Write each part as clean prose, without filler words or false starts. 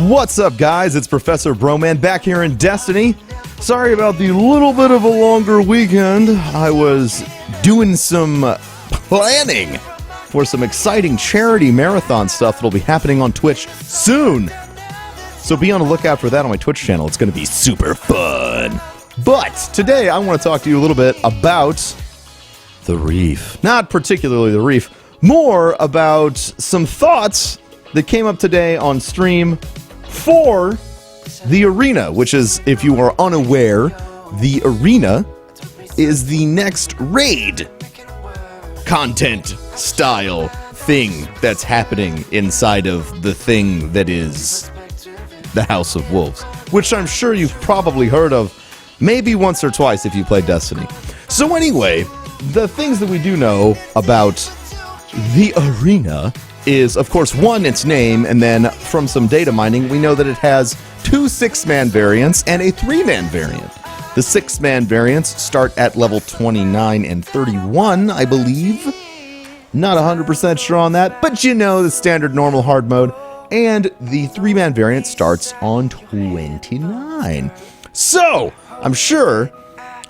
What's up, guys? It's ProfessorBroman back here in Destiny. Sorry about the little bit of a longer weekend. I was doing some planning for some exciting charity marathon stuff that'll be happening on Twitch soon. So be on the lookout for that on my Twitch channel. It's going to be super fun. But today I want to talk to you a little bit about the reef. Not particularly the reef, more about some thoughts that came up today on stream for the arena, which is, if you are unaware, the arena is the next raid content style thing that's happening inside of the thing that is the House of Wolves, which I'm sure you've probably heard of maybe once or twice if you play Destiny. So anyway, the things that we do know about the arena is, of course, one, its name, and then from some data mining, we know that it has 2 6-man variants and a 3-man variant. The 6-man variants start at level 29 and 31, I believe. Not 100% sure on that, but you know, the standard normal hard mode. And the 3-man variant starts on 29. So, I'm sure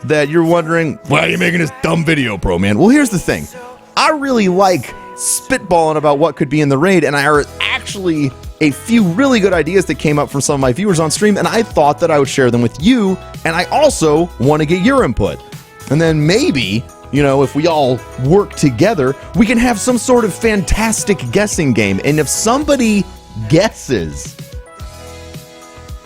that you're wondering, why are you making this dumb video, bro, man? Well, here's the thing. I really like spitballing about what could be in the raid, and I heard actually a few really good ideas that came up from some of my viewers on stream, and I thought that I would share them with you, and I also want to get your input. And then maybe, you know, if we all work together, we can have some sort of fantastic guessing game, and if somebody guesses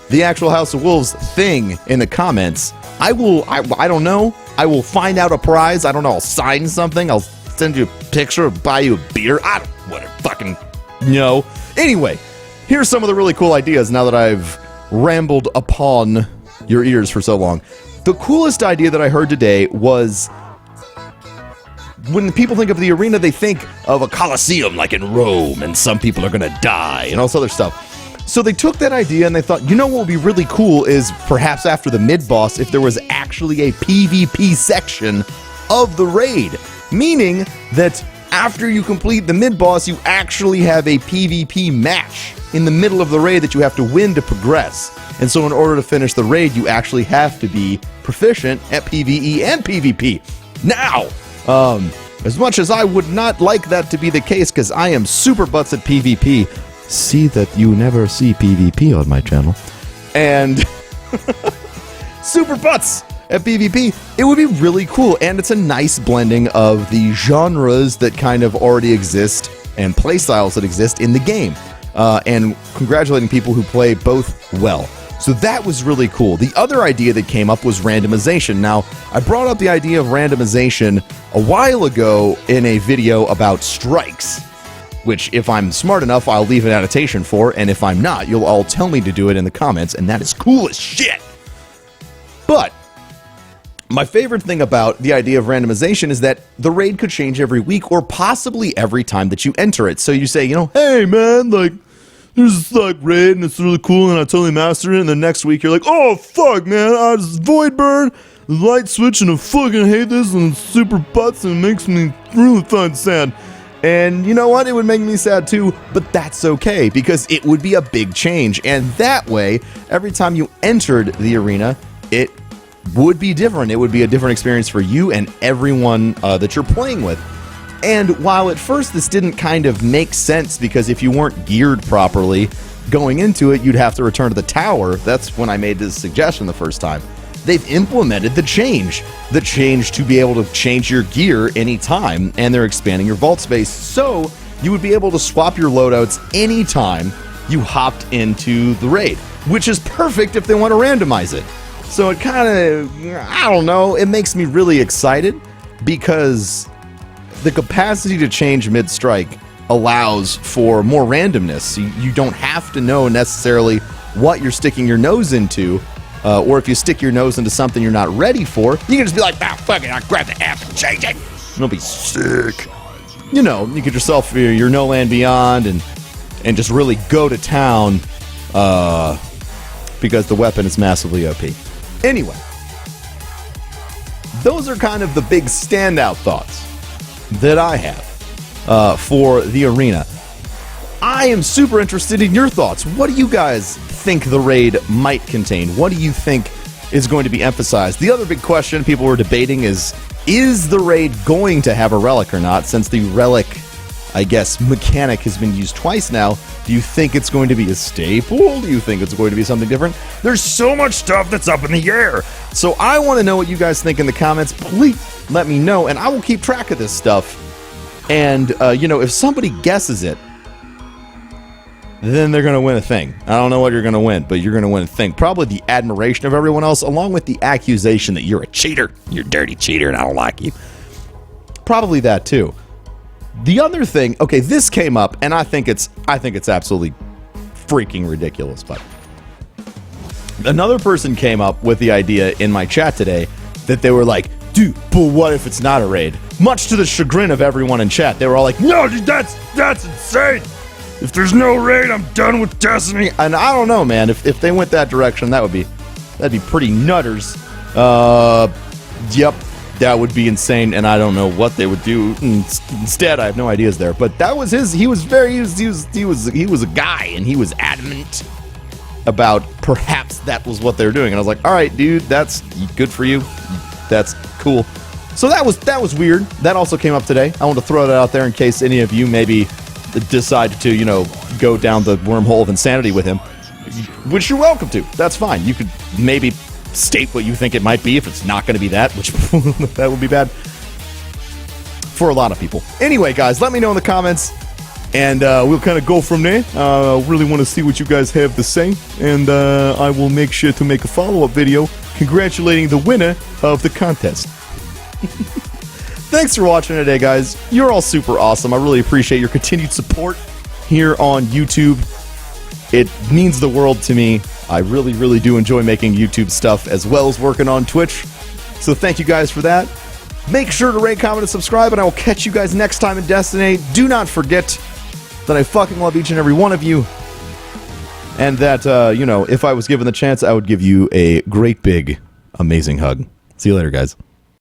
the actual House of Wolves thing in the comments, I don't know, I will find out a prize. I don't know, I'll sign something, I'll send you a picture, buy you a beer, I don't want to fucking know. Anyway, here's some of the really cool ideas now that I've rambled upon your ears for so long. The coolest idea that I heard today was, when people think of the arena, they think of a Colosseum like in Rome, and some people are gonna die, and all this other stuff. So they took that idea and they thought, you know what would be really cool is perhaps after the mid-boss, if there was actually a PvP section of the raid. Meaning that after you complete the mid-boss, you actually have a PvP match in the middle of the raid that you have to win to progress. And so in order to finish the raid, you actually have to be proficient at PvE and PvP. Now, as much as I would not like that to be the case, because I am super butts at PvP, see that you never see PvP on my channel, and super butts at PvP, it would be really cool, and it's a nice blending of the genres that kind of already exist and playstyles that exist in the game, and congratulating people who play both well. So that was really cool. The other idea that came up was randomization. Now, I brought up the idea of randomization a while ago in a video about strikes, which, if I'm smart enough, I'll leave an annotation for, and if I'm not, you'll all tell me to do it in the comments, and that is cool as shit! But my favorite thing about the idea of randomization is that the raid could change every week, or possibly every time that you enter it. So you say, you know, hey man, like, there's this like raid and it's really cool and I totally mastered it, and the next week you're like, oh fuck man, I just void burn, light switch, and I fucking hate this, and it's super butts and it makes me really fucking sad. And you know what? It would make me sad too, but that's okay, because it would be a big change. And that way, every time you entered the arena, it would be different. It would be a different experience for you and everyone that you're playing with. And while at first this didn't kind of make sense, because if you weren't geared properly going into it, you'd have to return to the tower. That's when I made this suggestion the first time. They've implemented the change to be able to change your gear anytime, and they're expanding your vault space, so you would be able to swap your loadouts anytime you hopped into the raid, which is perfect if they want to randomize it. So it kind of, I don't know, it makes me really excited, because the capacity to change mid-strike allows for more randomness. You don't have to know necessarily what you're sticking your nose into, or if you stick your nose into something you're not ready for, you can just be like, ah, fuck it, I'll grab the app and change it. It'll be sick. You know, you get yourself your No Land Beyond and just really go to town, because the weapon is massively OP. Anyway, those are kind of the big standout thoughts that I have for the arena. I am super interested in your thoughts. What do you guys think the raid might contain? What do you think is going to be emphasized? The other big question people were debating is the raid going to have a relic or not? Since the relic, I guess, mechanic has been used twice now, do you think it's going to be a staple? Do you think it's going to be something different? There's so much stuff that's up in the air. So I want to know what you guys think in the comments. Please let me know, and I will keep track of this stuff. And, if somebody guesses it, then they're going to win a thing. I don't know what you're going to win, but you're going to win a thing. Probably the admiration of everyone else, along with the accusation that you're a cheater. You're a dirty cheater, and I don't like you. Probably that, too. The other thing, okay, this came up, and I think it's absolutely freaking ridiculous, but another person came up with the idea in my chat today that they were like, dude, but what if it's not a raid? Much to the chagrin of everyone in chat, they were all like, no, dude, that's insane. If there's no raid, I'm done with Destiny. And I don't know, man, if they went that direction, that'd be pretty nutters. Yep. That would be insane, and I don't know what they would do instead. I have no ideas there. But that was his. He was a guy, and he was adamant about perhaps that was what they were doing. And I was like, all right, dude, that's good for you. That's cool. So that was weird. That also came up today. I want to throw that out there in case any of you maybe decide to, go down the wormhole of insanity with him, which you're welcome to. That's fine. You could maybe state what you think it might be if it's not going to be that, which that would be bad for a lot of people. Anyway, guys, let me know in the comments, and we'll kind of go from there. Really want to see what you guys have to say, and I will make sure to make a follow-up video congratulating the winner of the contest. Thanks for watching today, guys. You're all super awesome. I really appreciate your continued support here on YouTube. It means the world to me. I really, really do enjoy making YouTube stuff as well as working on Twitch. So thank you guys for that. Make sure to rate, comment, and subscribe, and I will catch you guys next time in Destiny. Do not forget that I fucking love each and every one of you. And that, if I was given the chance, I would give you a great big, amazing hug. See you later, guys.